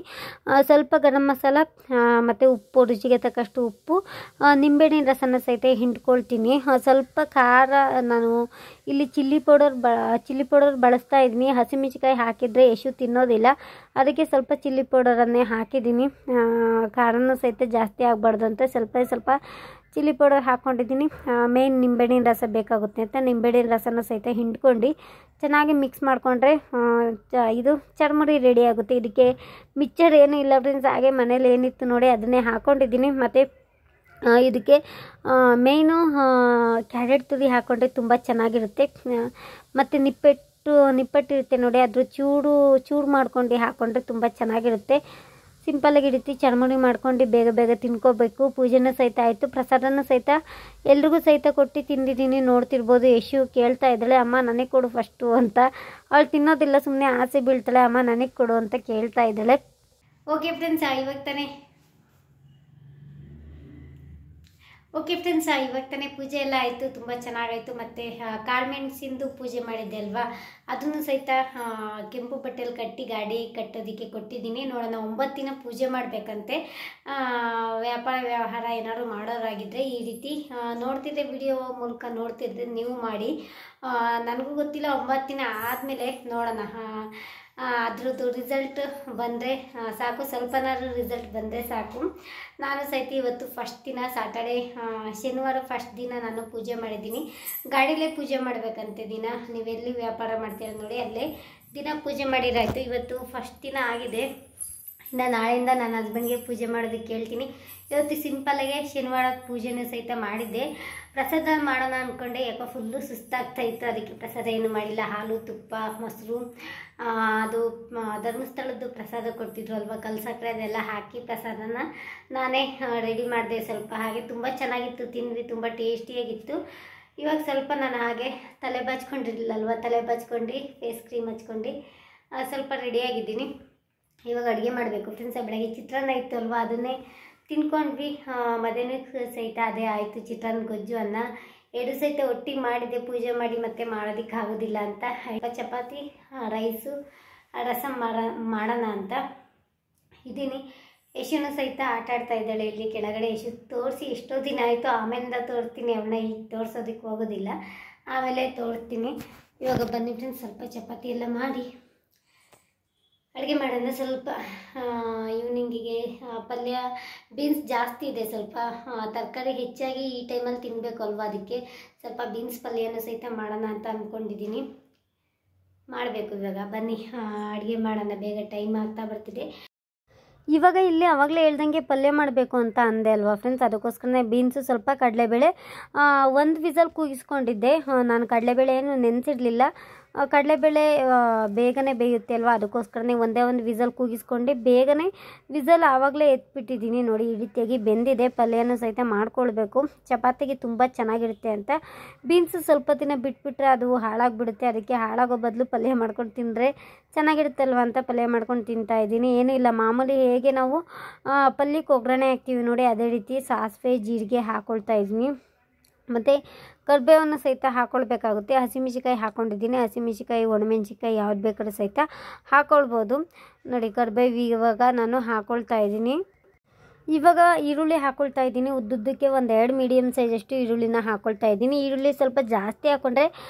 ಸ್ವಲ್ಪ ಗರಂ ಮಸಾಲ ಮತ್ತು ಉಪ್ಪು, ರುಚಿಗೆ ತಕ್ಕಷ್ಟು ಉಪ್ಪು, ನಿಂಬೆಹಣ್ಣಿನ ರಸನ ಸಹಿತ ಹಿಂಡ್ಕೊಳ್ತೀನಿ. ಸ್ವಲ್ಪ ಖಾರ ನಾನು ಇಲ್ಲಿ ಚಿಲ್ಲಿ ಪೌಡರ್ ಬಳಸ್ತಾ ಇದ್ದೀನಿ. ಹಸಿಮೆಣಸಿಕಾಯಿ ಹಾಕಿದರೆ ಯಶು ತಿನ್ನೋದಿಲ್ಲ, ಅದಕ್ಕೆ ಸ್ವಲ್ಪ ಚಿಲ್ಲಿ ಪೌಡರನ್ನೇ ಹಾಕಿದ್ದೀನಿ. ಖಾರನೂ ಸಹಿತ ಜಾಸ್ತಿ ಆಗಬಾರ್ದು ಅಂತ ಸ್ವಲ್ಪ ಚಿಲ್ಲಿ ಪೌಡರ್ ಹಾಕ್ಕೊಂಡಿದ್ದೀನಿ. ಮೇನ್ ನಿಂಬೆಹಣ್ಣಿನ ರಸ ಬೇಕಾಗುತ್ತೆ ಅಂತ ನಿಂಬೆಹಣ್ಣಿನ ರಸನ ಸಹಿತ ಹಿಂಡ್ಕೊಂಡು ಚೆನ್ನಾಗಿ ಮಿಕ್ಸ್ ಮಾಡಿಕೊಂಡ್ರೆ ಇದು ಚರ್ಮುರಿ ರೆಡಿ ಆಗುತ್ತೆ. ಇದಕ್ಕೆ ಮಿಕ್ಚರ್ ಏನೂ ಇಲ್ಲ ಫ್ರೆಂಡ್ಸ್, ಹಾಗೆ ಮನೇಲಿ ಏನಿತ್ತು ನೋಡಿ ಅದನ್ನೇ ಹಾಕ್ಕೊಂಡಿದ್ದೀನಿ. ಮತ್ತು ಇದಕ್ಕೆ ಮೇಯ್ನು ಕ್ಯಾರೆಟ್ ತುರಿ ಹಾಕ್ಕೊಂಡ್ರೆ ತುಂಬ ಚೆನ್ನಾಗಿರುತ್ತೆ. ಮತ್ತು ನಿಪ್ಪಟ್ಟಿರುತ್ತೆ ನೋಡಿ, ಅದ್ರ ಚೂರು ಮಾಡ್ಕೊಂಡು ಹಾಕ್ಕೊಂಡ್ರೆ ತುಂಬ ಚೆನ್ನಾಗಿರುತ್ತೆ. ಸಿಂಪಲಾಗಿ ಈ ರೀತಿ ಚರ್ಮುರಿ ಮಾಡ್ಕೊಂಡು ಬೇಗ ತಿನ್ಕೋಬೇಕು. ಪೂಜೆನೂ ಸಹಿತ ಆಯಿತು, ಪ್ರಸಾದನೂ ಸಹಿತ ಎಲ್ರಿಗೂ ಸಹಿತ ಕೊಟ್ಟು ತಿಂದಿದ್ದೀನಿ. ನೋಡ್ತಿರ್ಬೋದು, ಯಶು ಕೇಳ್ತಾ ಇದ್ದಾಳೆ, ಅಮ್ಮ ನನಗೆ ಕೊಡು ಫಸ್ಟು ಅಂತ. ಅವಳು ತಿನ್ನೋದಿಲ್ಲ, ಸುಮ್ಮನೆ ಆಸೆ ಬೀಳ್ತಾಳೆ, ಅಮ್ಮ ನನಗೆ ಕೊಡು ಅಂತ ಕೇಳ್ತಾ ಇದ್ದಾಳೆ. ಓಕೆ ಫ್ರೆಂಡ್ಸ್, ಇವಾಗ ತಾನೇ ಪೂಜೆ ಎಲ್ಲ ಆಯಿತು, ತುಂಬ ಚೆನ್ನಾಗಾಯಿತು. ಮತ್ತು ಕಾಳುಮೆಣಸಿಂದು ಪೂಜೆ ಮಾಡಿದ್ದೆ ಅಲ್ವಾ, ಅದನ್ನು ಸಹಿತ ಕೆಂಪು ಬಟ್ಟೆಯಲ್ಲಿ ಕಟ್ಟಿ ಗಾಡಿ ಕಟ್ಟೋದಕ್ಕೆ ಕೊಟ್ಟಿದ್ದೀನಿ. ನೋಡೋಣ, 9 ದಿನ ಪೂಜೆ ಮಾಡಬೇಕಂತೆ. ವ್ಯಾಪಾರ ವ್ಯವಹಾರ ಏನಾದ್ರು ಮಾಡೋರಾಗಿದ್ದರೆ ಈ ರೀತಿ ನೋಡ್ತಿದ್ದೆ, ವಿಡಿಯೋ ಮೂಲಕ ನೋಡ್ತಿದ್ರೆ ನೀವು ಮಾಡಿ. ನನಗೂ ಗೊತ್ತಿಲ್ಲ, 9 ದಿನ ಆದಮೇಲೆ ನೋಡೋಣ. ಅದ್ರದ್ದು ರಿಸಲ್ಟ್ ಬಂದರೆ ಸಾಕು, ಸ್ವಲ್ಪನಾದ್ರೂ ರಿಸಲ್ಟ್ ಬಂದರೆ ಸಾಕು. ನಾನು ಸಹಿತ ಇವತ್ತು ಫಸ್ಟ್ ದಿನ ಸಾಟರ್ಡೆ, ಶನಿವಾರ ಫಸ್ಟ್ ದಿನ ನಾನು ಪೂಜೆ ಮಾಡಿದ್ದೀನಿ. ಗಾಡಿಲೇ ಪೂಜೆ ಮಾಡಬೇಕಂತೆ ದಿನ. ನೀವೆಲ್ಲಿ ವ್ಯಾಪಾರ ಮಾಡ್ತೀರ ನೋಡಿ, ಅಲ್ಲೇ ದಿನ ಪೂಜೆ ಮಾಡಿರಾಯ್ತು. ಇವತ್ತು ಫಸ್ಟ್ ದಿನ ಆಗಿದೆ. ಇನ್ನು ನಾಳೆಯಿಂದ ನನ್ನ ಹಸ್ಬೆಂಡ್ಗೆ ಪೂಜೆ ಮಾಡೋದಕ್ಕೆ ಹೇಳ್ತೀನಿ. ಇವತ್ತು ಸಿಂಪಲ್ಲಾಗೆ ಶನಿವಾರ ಪೂಜೆನೂ ಸಹಿತ ಮಾಡಿದ್ದೆ. ಪ್ರಸಾದ ಮಾಡೋಣ ಅಂದ್ಕೊಂಡೆ, ಯಾಕೋ ಫುಲ್ಲು ಸುಸ್ತಾಗ್ತಾಯಿತ್ತು, ಅದಕ್ಕೆ ಪ್ರಸಾದ ಏನು ಮಾಡಿಲ್ಲ. ಹಾಲು, ತುಪ್ಪ, ಮೊಸರು, ಅದು ಧರ್ಮಸ್ಥಳದ್ದು ಪ್ರಸಾದ ಕೊಡ್ತಿದ್ರು ಅಲ್ವಾ, ಕಲ್ಸಕ್ರೆ, ಅದೆಲ್ಲ ಹಾಕಿ ಪ್ರಸಾದನ ನಾನೇ ರೆಡಿ ಮಾಡಿದೆ ಸ್ವಲ್ಪ. ಹಾಗೆ ತುಂಬ ಚೆನ್ನಾಗಿತ್ತು, ತಿಂದ್ವಿ, ತುಂಬ ಟೇಸ್ಟಿಯಾಗಿತ್ತು. ಇವಾಗ ಸ್ವಲ್ಪ ನಾನು ಹಾಗೆ ತಲೆ ಬಾಚ್ಕೊಂಡಿರಲಿಲ್ಲಲ್ವ, ತಲೆ ಬಾಚ್ಕೊಂಡು ಫೇಸ್ ಕ್ರೀಮ್ ಹಚ್ಕೊಂಡು ಸ್ವಲ್ಪ ರೆಡಿಯಾಗಿದ್ದೀನಿ. ಇವಾಗ ಅಡುಗೆ ಮಾಡಬೇಕು ಫ್ರೆಂಡ್ಸ್. ಬೆಳಗ್ಗೆ ಚಿತ್ರಾನ್ನ ಇತ್ತು ಅಲ್ವಾ, ಅದನ್ನೇ ತಿನ್ಕೊಂಡ್ವಿ. ಮಧ್ಯಾಹ್ನಕ್ಕೆ ಸಹಿತ ಅದೇ ಆಯಿತು, ಚಿತ್ರಾನ್ನ ಗೊಜ್ಜು ಅನ್ನ ಎರಡು ಸಹಿತ ಒಟ್ಟಿಗೆ ಮಾಡಿದ್ದೆ. ಪೂಜೆ ಮಾಡಿ ಮತ್ತೆ ಮಾಡೋದಕ್ಕೆ ಆಗೋದಿಲ್ಲ ಅಂತ ಚಪಾತಿ, ರೈಸು, ರಸಮ್ ಮಾಡೋಣ ಅಂತ ಇದ್ದೀನಿ. ಯಶುನು ಸಹಿತ ಆಟ ಆಡ್ತಾ ಇದ್ದಾಳೆ ಇಲ್ಲಿ ಕೆಳಗಡೆ. ಯಶು ತೋರಿಸಿ ಎಷ್ಟೋ ದಿನ ಆಯಿತು, ಆಮೇಲಿಂದ ತೋರಿಸ್ತೀನಿ. ಅವನ್ನ ಈಗ ತೋರಿಸೋದಕ್ಕೆ ಹೋಗೋದಿಲ್ಲ, ಆಮೇಲೆ ತೋರಿಸ್ತೀನಿ. ಇವಾಗ ಬನ್ನಿ ಫ್ರೆಂಡ್ಸ್, ಸ್ವಲ್ಪ ಚಪಾತಿ ಎಲ್ಲ ಮಾಡಿ ಅಡುಗೆ ಮಾಡೋಣ. ಸ್ವಲ್ಪ ಈವ್ನಿಂಗಿಗೆ ಪಲ್ಯ, ಬೀನ್ಸ್ ಜಾಸ್ತಿ ಇದೆ, ಸ್ವಲ್ಪ ತರಕಾರಿ ಹೆಚ್ಚಾಗಿ ಈ ಟೈಮಲ್ಲಿ ತಿನ್ನಬೇಕು ಅಲ್ವಾ, ಅದಕ್ಕೆ ಸ್ವಲ್ಪ ಬೀನ್ಸ್ ಪಲ್ಯನೂ ಸಹಿತ ಮಾಡೋಣ ಅಂತ ಅಂದ್ಕೊಂಡಿದ್ದೀನಿ. ಮಾಡಬೇಕು ಇವಾಗ. ಬನ್ನಿ ಅಡುಗೆ ಮಾಡೋಣ, ಬೇಗ ಟೈಮ್ ಆಗ್ತಾ ಬರ್ತಿದೆ. ಇವಾಗ ಇಲ್ಲಿ ಆವಾಗಲೇ ಹೇಳ್ದಂಗೆ ಪಲ್ಯ ಮಾಡಬೇಕು ಅಂತ ಅಂದೆ ಅಲ್ವಾ ಫ್ರೆಂಡ್ಸ್, ಅದಕ್ಕೋಸ್ಕರನೇ ಬೀನ್ಸು, ಸ್ವಲ್ಪ ಕಡಲೆಬೇಳೆ, ಒಂದು ವಿಸಲ್ ಕೂಗಿಸ್ಕೊಂಡಿದ್ದೆ. ನಾನು ಕಡಲೆಬೇಳೆ ಏನು ನೆನೆಸಿರಲಿಲ್ಲ. ಕಡಲೆಬೇಳೆ ಬೇಗನೆ ಬೇಯುತ್ತೆ ಅಲ್ವಾ, ಅದಕ್ಕೋಸ್ಕರನೇ ಒಂದೇ ಒಂದು ವಿಸಲ್ ಕೂಗಿಸ್ಕೊಂಡು ಬೇಗನೆ ವಿಸಲ್ ಆವಾಗಲೇ ಎತ್ಬಿಟ್ಟಿದ್ದೀನಿ. ನೋಡಿ, ಈ ರೀತಿಯಾಗಿ ಬೆಂದಿದೆ. ಪಲ್ಯನೂ ಸಹಿತ ಮಾಡ್ಕೊಳ್ಬೇಕು, ಚಪಾತಿಗೆ ತುಂಬ ಚೆನ್ನಾಗಿರುತ್ತೆ ಅಂತ. ಬೀನ್ಸು ಸ್ವಲ್ಪ ದಿನ ಬಿಟ್ಬಿಟ್ರೆ ಅದು ಹಾಳಾಗಿಬಿಡುತ್ತೆ, ಅದಕ್ಕೆ ಹಾಳಾಗೋ ಬದಲು ಪಲ್ಯ ಮಾಡ್ಕೊಂಡು ತಿಂದರೆ ಚೆನ್ನಾಗಿರುತ್ತಲ್ವ ಅಂತ ಪಲ್ಯ ಮಾಡ್ಕೊಂಡು ತಿಂತಾಯಿದ್ದೀನಿ. ಏನೂ ಇಲ್ಲ, ಮಾಮೂಲಿ ಹೇಗೆ ನಾವು ಪಲ್ಯಕ್ಕೆ ಒಗ್ಗರಣೆ ಹಾಕ್ತೀವಿ ನೋಡಿ, ಅದೇ ರೀತಿ ಸಾಸಿವೆ, ಜೀರಿಗೆ ಹಾಕ್ಕೊಳ್ತಾ ಇದ್ದೀನಿ. ಮತ್ತು ಕರಿಬೇವನ್ನು ಸಹಿತ ಹಾಕ್ಕೊಳ್ಬೇಕಾಗುತ್ತೆ. ಹಸಿಮೆಣಸಿಕಾಯಿ ಹಾಕ್ಕೊಂಡಿದ್ದೀನಿ. ಹಸಿಮೆಣಸಿಕಾಯಿ, ಒಣಮೆಣಸಿಕಾಯಿ ಯಾವ್ದು ಬೇಕಾದ್ರೂ ಸಹಿತ ಹಾಕ್ಕೊಳ್ಬೋದು. ನೋಡಿ, ಕರಿಬೇವು ಇವಾಗ ನಾನು ಹಾಕ್ಕೊಳ್ತಾ ಇದ್ದೀನಿ. ಇವಾಗ ಈರುಳ್ಳಿ ಹಾಕ್ಕೊಳ್ತಾ ಇದ್ದೀನಿ. ಉದ್ದುದ್ದಕ್ಕೆ ಒಂದು 2 ಮೀಡಿಯಮ್ ಸೈಜಷ್ಟು ಈರುಳ್ಳಿನ ಹಾಕ್ಕೊಳ್ತಾ ಇದ್ದೀನಿ. ಈರುಳ್ಳಿ ಸ್ವಲ್ಪ ಜಾಸ್ತಿ ಹಾಕ್ಕೊಂಡ್ರೆ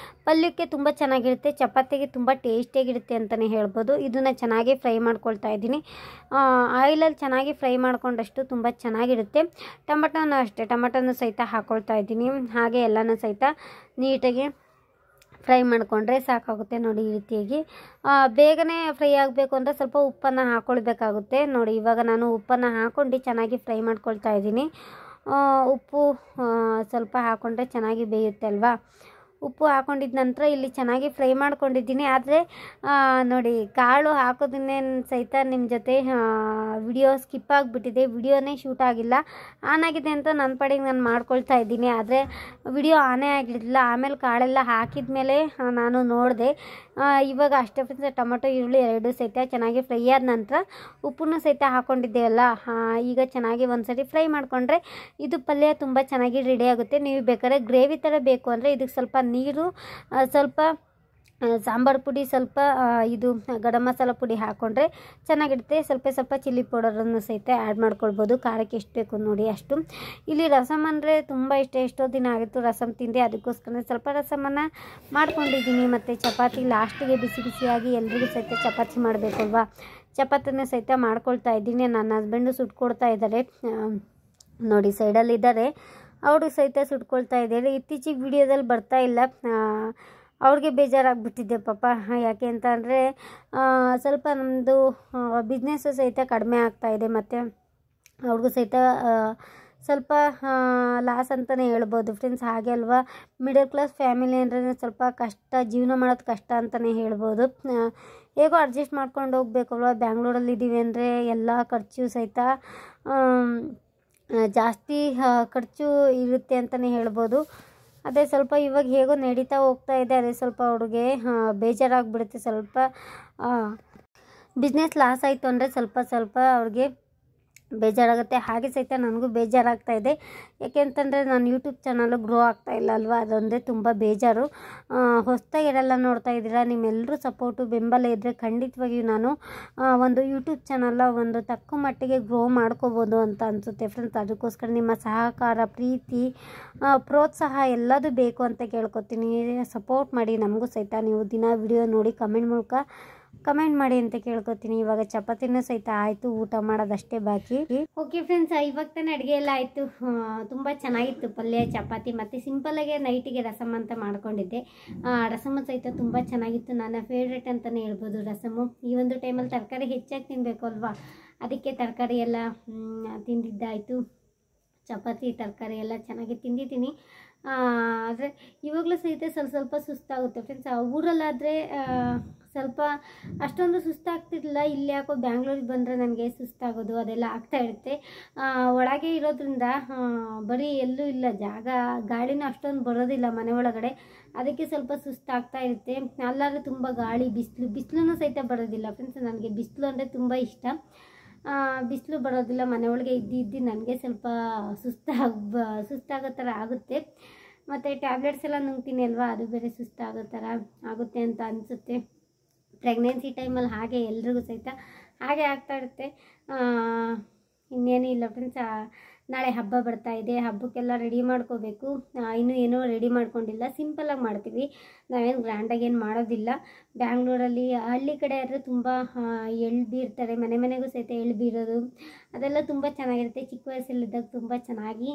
ಪಲ್ಯಕ್ಕೆ ತುಂಬ ಚೆನ್ನಾಗಿರುತ್ತೆ, ಚಪಾತಿಗೆ ತುಂಬ ಟೇಸ್ಟಿಯಾಗಿರುತ್ತೆ ಅಂತಲೇ ಹೇಳ್ಬೋದು. ಇದನ್ನು ಚೆನ್ನಾಗಿ ಫ್ರೈ ಮಾಡ್ಕೊಳ್ತಾ ಇದ್ದೀನಿ. ಆಯಿಲಲ್ಲಿ ಚೆನ್ನಾಗಿ ಫ್ರೈ ಮಾಡ್ಕೊಂಡಷ್ಟು ತುಂಬ ಚೆನ್ನಾಗಿರುತ್ತೆ. ಟೊಮಟೊನೂ ಅಷ್ಟೇ, ಟೊಮಟೊನೂ ಸಹಿತ ಹಾಕ್ಕೊಳ್ತಾ ಇದ್ದೀನಿ. ಹಾಗೆ ಎಲ್ಲನೂ ಸಹಿತ ನೀಟಾಗಿ ಫ್ರೈ ಮಾಡಿಕೊಂಡ್ರೆ ಸಾಕಾಗುತ್ತೆ. ನೋಡಿ, ಈ ರೀತಿಯಾಗಿ ಬೇಗನೆ ಫ್ರೈ ಆಗಬೇಕು ಅಂದರೆ ಸ್ವಲ್ಪ ಉಪ್ಪನ್ನು ಹಾಕ್ಕೊಳ್ಬೇಕಾಗುತ್ತೆ. ನೋಡಿ, ಇವಾಗ ನಾನು ಉಪ್ಪನ್ನು ಹಾಕ್ಕೊಂಡು ಚೆನ್ನಾಗಿ ಫ್ರೈ ಮಾಡ್ಕೊಳ್ತಾ ಇದ್ದೀನಿ. ಉಪ್ಪು ಸ್ವಲ್ಪ ಹಾಕ್ಕೊಂಡ್ರೆ ಚೆನ್ನಾಗಿ ಬೇಯುತ್ತೆ ಅಲ್ವಾ. ಉಪ್ಪು ಹಾಕೊಂಡಿದ ನಂತರ ಇಲ್ಲಿ ಚೆನ್ನಾಗಿ ಫ್ರೈ ಮಾಡ್ಕೊಂಡಿದ್ದೀನಿ. ಆದರೆ ನೋಡಿ ಕಾಳು ಹಾಕೋದನ್ನೇನು ಸಹಿತ ನಿಮ್ಮ ಜೊತೆ ವಿಡಿಯೋ ಸ್ಕಿಪ್ ಆಗಿಬಿಟ್ಟಿದೆ, ವಿಡಿಯೋನೇ ಶೂಟ್ ಆಗಿಲ್ಲ. ಆನ್ ಆಗಿದೆ ಅಂತ ನನ್ನ ಪಾಡಿಗೆ ನಾನು ಮಾಡ್ಕೊಳ್ತಾ ಇದ್ದೀನಿ. ಆದರೆ ವಿಡಿಯೋ ಆನೇ ಆಗಿರಲಿಲ್ಲ. ಆಮೇಲೆ ಕಾಳೆಲ್ಲ ಹಾಕಿದ ಮೇಲೆ ನಾನು ನೋಡಿದೆ. ಇವಾಗ ಅಷ್ಟೇ ಫ್ರೆಂಡ್ಸ್, ಟೊಮೊಟೊ ಈರುಳ್ಳಿ ಎರಡು ಸಹಿತ ಚೆನ್ನಾಗಿ ಫ್ರೈ ಆದ ನಂತರ ಉಪ್ಪನ್ನು ಸಹಿತ ಹಾಕ್ಕೊಂಡಿದ್ದೇವಲ್ಲ, ಈಗ ಚೆನ್ನಾಗಿ ಒಂದ್ಸರಿ ಫ್ರೈ ಮಾಡಿಕೊಂಡ್ರೆ ಇದು ಪಲ್ಯ ತುಂಬ ಚೆನ್ನಾಗಿ ರೆಡಿ ಆಗುತ್ತೆ. ನೀವು ಬೇಕಾದ್ರೆ ಗ್ರೇವಿ ಥರ ಬೇಕು ಅಂದರೆ ಇದಕ್ಕೆ ಸ್ವಲ್ಪ ನೀರು, ಸ್ವಲ್ಪ ಸಾಂಬಾರು ಪುಡಿ, ಸ್ವಲ್ಪ ಇದು ಗರಂ ಮಸಾಲ ಪುಡಿ ಹಾಕ್ಕೊಂಡ್ರೆ ಚೆನ್ನಾಗಿರುತ್ತೆ. ಸ್ವಲ್ಪ ಚಿಲ್ಲಿ ಪೌಡರನ್ನು ಸಹಿತ ಆ್ಯಡ್ ಮಾಡ್ಕೊಳ್ಬೋದು, ಖಾರಕ್ಕೆ ಎಷ್ಟು ಬೇಕು ನೋಡಿ ಅಷ್ಟು. ಇಲ್ಲಿ ರಸಮ್ ಅಂದರೆ ತುಂಬ ಇಷ್ಟ, ಎಷ್ಟೋ ದಿನ ಆಗಿತ್ತು ರಸಮ್ ತಿಂದೆ, ಅದಕ್ಕೋಸ್ಕರ ಸ್ವಲ್ಪ ರಸಮನ್ನು ಮಾಡ್ಕೊಂಡಿದ್ದೀನಿ. ಮತ್ತು ಚಪಾತಿ ಲಾಸ್ಟಿಗೆ ಬಿಸಿ ಬಿಸಿಯಾಗಿ ಎಲ್ರಿಗೂ ಸಹಿತ ಚಪಾತಿ ಮಾಡಬೇಕಲ್ವಾ, ಚಪಾತಿನ ಸಹಿತ ಮಾಡ್ಕೊಳ್ತಾ ಇದ್ದೀನಿ. ನನ್ನ ಹಸ್ಬೆಂಡು ಸುಟ್ಕೊಡ್ತಾ ಇದ್ದಾರೆ ನೋಡಿ, ಸೈಡಲ್ಲಿದ್ದಾರೆ, ಅವರು ಸಹಿತ ಸುಟ್ಕೊಳ್ತಾ ಇದ್ದಾರೆ. ಇತ್ತೀಚಿಗೆ ವಿಡಿಯೋದಲ್ಲಿ ಬರ್ತಾ ಇಲ್ಲ, ಅವ್ರಿಗೆ ಬೇಜಾರಾಗಿಬಿಟ್ಟಿದ್ದೆ ಪಾಪ. ಯಾಕೆ ಅಂತ ಅಂದರೆ ಸ್ವಲ್ಪ ನಮ್ಮದು ಬಿಸ್ನೆಸ್ಸು ಸಹಿತ ಕಡಿಮೆ ಆಗ್ತಾಯಿದೆ, ಮತ್ತು ಅವ್ರಿಗೂ ಸಹಿತ ಸ್ವಲ್ಪ ಲಾಸ್ ಅಂತಲೇ ಹೇಳ್ಬೋದು ಫ್ರೆಂಡ್ಸ್. ಹಾಗೆ ಅಲ್ವಾ, ಮಿಡಲ್ ಕ್ಲಾಸ್ ಫ್ಯಾಮಿಲಿ ಅಂದರೆ ಸ್ವಲ್ಪ ಕಷ್ಟ, ಜೀವನ ಮಾಡೋದು ಕಷ್ಟ ಅಂತಲೇ ಹೇಳ್ಬೋದು. ಹೇಗೋ ಅಡ್ಜಸ್ಟ್ ಮಾಡ್ಕೊಂಡು ಹೋಗ್ಬೇಕಲ್ವ. ಬ್ಯಾಂಗ್ಳೂರಲ್ಲಿ ಇದ್ದೀವಿ ಅಂದರೆ ಎಲ್ಲ ಖರ್ಚು ಸಹಿತ ಜಾಸ್ತಿ ಖರ್ಚು ಇರುತ್ತೆ ಅಂತಲೇ ಹೇಳ್ಬೋದು. ಅದೇ ಸ್ವಲ್ಪ ಇವಾಗ ಹೇಗೋ ನಡೀತಾ ಹೋಗ್ತಾ ಇದೆ, ಅದೇ ಸ್ವಲ್ಪ ಅವ್ರಿಗೆ ಬೇಜಾರಾಗಿಬಿಡುತ್ತೆ. ಸ್ವಲ್ಪ ಬಿಸ್ನೆಸ್ ಲಾಸ್ ಆಯಿತು ಅಂದರೆ ಸ್ವಲ್ಪ ಅವ್ರಿಗೆ ಬೇಜಾರಾಗುತ್ತೆ. ಹಾಗೆ ಸಹಿತ ನನಗೂ ಬೇಜಾರಾಗ್ತಾ ಇದೆ. ಯಾಕೆಂತಂದರೆ ನಾನು ಯೂಟ್ಯೂಬ್ ಚಾನಲು ಗ್ರೋ ಆಗ್ತಾ ಇಲ್ಲ ಅಲ್ವಾ, ಅದೊಂದೇ ತುಂಬ ಬೇಜಾರು. ಹೊಸದಾಗಿ ಯಾರೆಲ್ಲ ನೋಡ್ತಾ ಇದ್ದೀರಾ, ನಿಮ್ಮೆಲ್ಲರೂ ಸಪೋರ್ಟು ಬೆಂಬಲ ಇದ್ದರೆ ಖಂಡಿತವಾಗಿಯೂ ನಾನು ಒಂದು ಯೂಟ್ಯೂಬ್ ಚಾನಲ್ ಒಂದು ತಕ್ಕ ಮಟ್ಟಿಗೆ ಗ್ರೋ ಮಾಡ್ಕೋಬೋದು ಅಂತ ಅನಿಸುತ್ತೆ ಫ್ರೆಂಡ್ಸ್. ಅದಕ್ಕೋಸ್ಕರ ನಿಮ್ಮ ಸಹಕಾರ, ಪ್ರೀತಿ, ಪ್ರೋತ್ಸಾಹ ಎಲ್ಲದೂ ಬೇಕು ಅಂತ ಕೇಳ್ಕೊತೀನಿ. ಸಪೋರ್ಟ್ ಮಾಡಿ ನಮಗೂ ಸಹಿತ. ನೀವು ದಿನ ವಿಡಿಯೋ ನೋಡಿ ಕಮೆಂಟ್ ಮೂಲಕ ಕಮೆಂಟ್ ಮಾಡಿ ಅಂತ ಕೇಳ್ಕೊತೀನಿ. ಇವಾಗ ಚಪಾತಿನೂ ಸಹಿತ ಆಯಿತು, ಊಟ ಮಾಡೋದಷ್ಟೇ ಬಾಕಿ. ಓಕೆ ಫ್ರೆಂಡ್ಸ್, ಇವಾಗ ತಾನೇ ಅಡುಗೆ ಎಲ್ಲ ಆಯಿತು. ತುಂಬ ಚೆನ್ನಾಗಿತ್ತು ಪಲ್ಯ, ಚಪಾತಿ ಮತ್ತು ಸಿಂಪಲ್ಲಾಗೆ ನೈಟಿಗೆ ರಸಮ್ ಅಂತ ಮಾಡ್ಕೊಂಡಿದ್ದೆ. ರಸಮ್ ಸಹಿತ ತುಂಬ ಚೆನ್ನಾಗಿತ್ತು, ನನ್ನ ಫೇವ್ರೇಟ್ ಅಂತಲೇ ಹೇಳ್ಬೋದು ರಸಮು. ಈ ಒಂದು ಟೈಮಲ್ಲಿ ತರಕಾರಿ ಹೆಚ್ಚಾಗಿ ತಿನ್ನಬೇಕು ಅಲ್ವಾ, ಅದಕ್ಕೆ ತರಕಾರಿ ಎಲ್ಲ ತಿಂದಿದ್ದಾಯಿತು. ಚಪಾತಿ ತರಕಾರಿ ಎಲ್ಲ ಚೆನ್ನಾಗಿ ತಿಂದಿದ್ದೀನಿ. ಆದರೆ ಇವಾಗಲೂ ಸಹಿತ ಸ್ವಲ್ಪ ಸುಸ್ತಾಗುತ್ತೆ ಫ್ರೆಂಡ್ಸ್. ಊರಲ್ಲಾದರೆ ಸ್ವಲ್ಪ ಅಷ್ಟೊಂದು ಸುಸ್ತಾಗ್ತಿರಲಿಲ್ಲ. ಇಲ್ಲಿ ಯಾಕೋ ಬ್ಯಾಂಗ್ಳೂರಿಗೆ ಬಂದರೆ ನನಗೆ ಸುಸ್ತಾಗೋದು ಅದೆಲ್ಲ ಆಗ್ತಾ ಇರುತ್ತೆ. ಒಳಗೆ ಇರೋದ್ರಿಂದ ಬರೀ ಎಲ್ಲೂ ಇಲ್ಲ ಜಾಗ, ಗಾಳಿನೂ ಅಷ್ಟೊಂದು ಬರೋದಿಲ್ಲ ಮನೆ ಒಳಗಡೆ, ಅದಕ್ಕೆ ಸ್ವಲ್ಪ ಸುಸ್ತಾಗ್ತಾ ಇರುತ್ತೆ. ಅಲ್ಲಾದರೆ ತುಂಬ ಗಾಳಿ, ಬಿಸಿಲು ಸಹಿತ ಬರೋದಿಲ್ಲ ಫ್ರೆಂಡ್ಸ್. ನನಗೆ ಬಿಸಿಲು ಅಂದರೆ ತುಂಬ ಇಷ್ಟ. ಬಿಸಿಲು ಬರೋದಿಲ್ಲ, ಮನೆ ಒಳಗೆ ಇದ್ದು ನನಗೆ ಸ್ವಲ್ಪ ಸುಸ್ತಾಗೋ ಥರ ಆಗುತ್ತೆ. ಮತ್ತು ಟ್ಯಾಬ್ಲೆಟ್ಸ್ ಎಲ್ಲ ನುಂಗ್ತೀನಿ ಅಲ್ವಾ, ಅದು ಬೇರೆ ಸುಸ್ತಾಗೋ ಥರ ಆಗುತ್ತೆ ಅಂತ ಅನಿಸುತ್ತೆ. ಪ್ರೆಗ್ನೆನ್ಸಿ ಟೈಮಲ್ಲಿ ಹಾಗೆ ಎಲ್ರಿಗೂ ಸಹಿತ ಹಾಗೆ ಆಗ್ತಾ ಇರುತ್ತೆ. ಇನ್ನೇನೂ ಇಲ್ಲ ಫ್ರೆಂಡ್ಸ್. ನಾಳೆ ಹಬ್ಬ ಬರ್ತಾ ಇದೆ, ಹಬ್ಬಕ್ಕೆಲ್ಲ ರೆಡಿ ಮಾಡ್ಕೋಬೇಕು. ಇನ್ನೂ ಏನೋ ರೆಡಿ ಮಾಡ್ಕೊಂಡಿಲ್ಲ, ಸಿಂಪಲ್ಲಾಗಿ ಮಾಡ್ತೀವಿ, ನಾವೇನು ಗ್ರ್ಯಾಂಡಾಗಿ ಏನು ಮಾಡೋದಿಲ್ಲ. ಬ್ಯಾಂಗ್ಳೂರಲ್ಲಿ ಹಳ್ಳಿ ಕಡೆ ಆದರೆ ತುಂಬ ಎಳ್ಳು ಬೀರ್ತಾರೆ, ಮನೆಗೂ ಸಹಿತ ಎಳ್ಳು ಬೀರೋದು ಅದೆಲ್ಲ ತುಂಬ ಚೆನ್ನಾಗಿರುತ್ತೆ. ಚಿಕ್ಕ ವಯಸ್ಸಲ್ಲಿದ್ದಾಗ ತುಂಬ ಚೆನ್ನಾಗಿ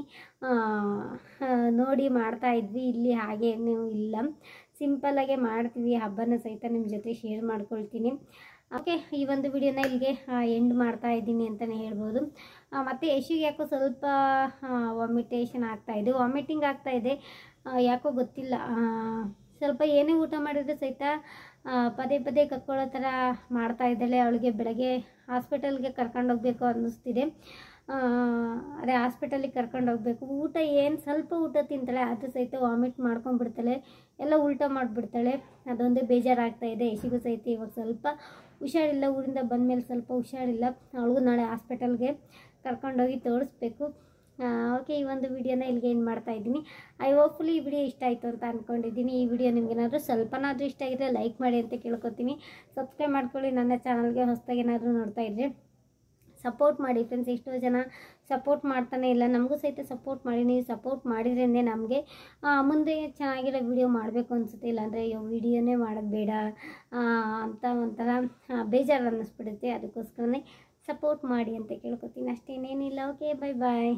ನೋಡಿ ಮಾಡ್ತಾಯಿದ್ವಿ. ಇಲ್ಲಿ ಹಾಗೆ ಏನೂ ಇಲ್ಲ, ಸಿಂಪಲ್ಲಾಗೆ ಮಾಡ್ತೀವಿ. ಹಬ್ಬನ ಸಹಿತ ನಿಮ್ಮ ಜೊತೆ ಶೇರ್ ಮಾಡ್ಕೊಳ್ತೀನಿ. ಓಕೆ, ಈ ಒಂದು ವಿಡಿಯೋನ ಇಲ್ಲಿಗೆ ಎಂಡ್ ಮಾಡ್ತಾ ಇದ್ದೀನಿ ಅಂತಲೇ ಹೇಳ್ಬೋದು. ಮತ್ತು ಯಶಿಗೆ ಯಾಕೋ ಸ್ವಲ್ಪ ವಾಮಿಟಿಂಗ್ ಆಗ್ತಾಯಿದೆ, ಯಾಕೋ ಗೊತ್ತಿಲ್ಲ. ಸ್ವಲ್ಪ ಏನೇ ಊಟ ಮಾಡಿದ್ರೆ ಸಹಿತ ಪದೇ ಕಕ್ಕೊಳ್ಳೋ ಥರ ಮಾಡ್ತಾ ಇದ್ದಾಳೆ. ಅವಳಿಗೆ ಬೆಳಗ್ಗೆ ಹಾಸ್ಪಿಟಲ್ಗೆ ಕರ್ಕೊಂಡೋಗ್ಬೇಕು ಅನ್ನಿಸ್ತಿದೆ. ಅದೇ ಹಾಸ್ಪಿಟಲಿಗೆ ಕರ್ಕೊಂಡೋಗ್ಬೇಕು. ಊಟ ಏನು ಸ್ವಲ್ಪ ಊಟ ತಿಂತಾಳೆ, ಅದು ಸಹಿತ ವಾಮಿಟ್ ಮಾಡ್ಕೊಂಡ್ಬಿಡ್ತಾಳೆ, ಎಲ್ಲ ಉಲ್ಟಾ ಮಾಡಿಬಿಡ್ತಾಳೆ. ಅದೊಂದೇ ಬೇಜಾರಾಗ್ತಾ ಇದೆ. ಯಶಿಗೂ ಸಹಿತ ಇವಾಗ ಸ್ವಲ್ಪ ಹುಷಾರಿಲ್ಲ, ಊರಿಂದ ಬಂದಮೇಲೆ ಸ್ವಲ್ಪ ಹುಷಾರಿಲ್ಲ. ಅವಳಿಗೂ ನಾಳೆ ಹಾಸ್ಪಿಟಲ್ಗೆ ಕರ್ಕೊಂಡೋಗಿ ತೋರಿಸ್ಬೇಕು. ಓಕೆ, ಈ ಒಂದು ವಿಡಿಯೋನ ಇಲ್ಲಿಗೆ ಏನು ಮಾಡ್ತಾ ಇದ್ದೀನಿ. ಹೋಪ್ಫುಲಿ ಈ ವಿಡಿಯೋ ಇಷ್ಟ ಆಯಿತು ಅಂತ ಅಂದ್ಕೊಂಡಿದ್ದೀನಿ. ಈ ವಿಡಿಯೋ ನಿಮಗೇನಾದರೂ ಸ್ವಲ್ಪನಾದರೂ ಇಷ್ಟ ಆಗಿದ್ರೆ ಲೈಕ್ ಮಾಡಿ ಅಂತ ಕೇಳ್ಕೊತೀನಿ. ಸಬ್ಸ್ಕ್ರೈಬ್ ಮಾಡ್ಕೊಳ್ಳಿ ನನ್ನ ಚಾನಲ್ಗೆ. ಹೊಸದಾಗಿ ಏನಾದರೂ ನೋಡ್ತಾ ಇದ್ದರೆ ಸಪೋರ್ಟ್ ಮಾಡಿ ಫ್ರೆಂಡ್ಸ್. ಎಷ್ಟೋ ಜನ ಸಪೋರ್ಟ್ ಮಾಡ್ತಾನೆ ಇಲ್ಲ, ನಮಗೂ ಸಹಿತ ಸಪೋರ್ಟ್ ಮಾಡಿ. ನೀವು ಸಪೋರ್ಟ್ ಮಾಡಿದ್ರೇ ನಮಗೆ ಮುಂದೆ ಚೆನ್ನಾಗಿರೋ ವಿಡಿಯೋ ಮಾಡಬೇಕು ಅನಿಸುತ್ತೆ. ಇಲ್ಲಾಂದರೆ ವಿಡಿಯೋನೇ ಮಾಡೋದು ಬೇಡ ಅಂತ ಒಂಥರ ಬೇಜಾರು ಅನ್ನಿಸ್ಬಿಡುತ್ತೆ. ಅದಕ್ಕೋಸ್ಕರನೇ ಸಪೋರ್ಟ್ ಮಾಡಿ ಅಂತ ಕೇಳ್ಕೊತೀನಿ, ಅಷ್ಟೇನೇನಿಲ್ಲ. ಓಕೆ, ಬಾಯ್.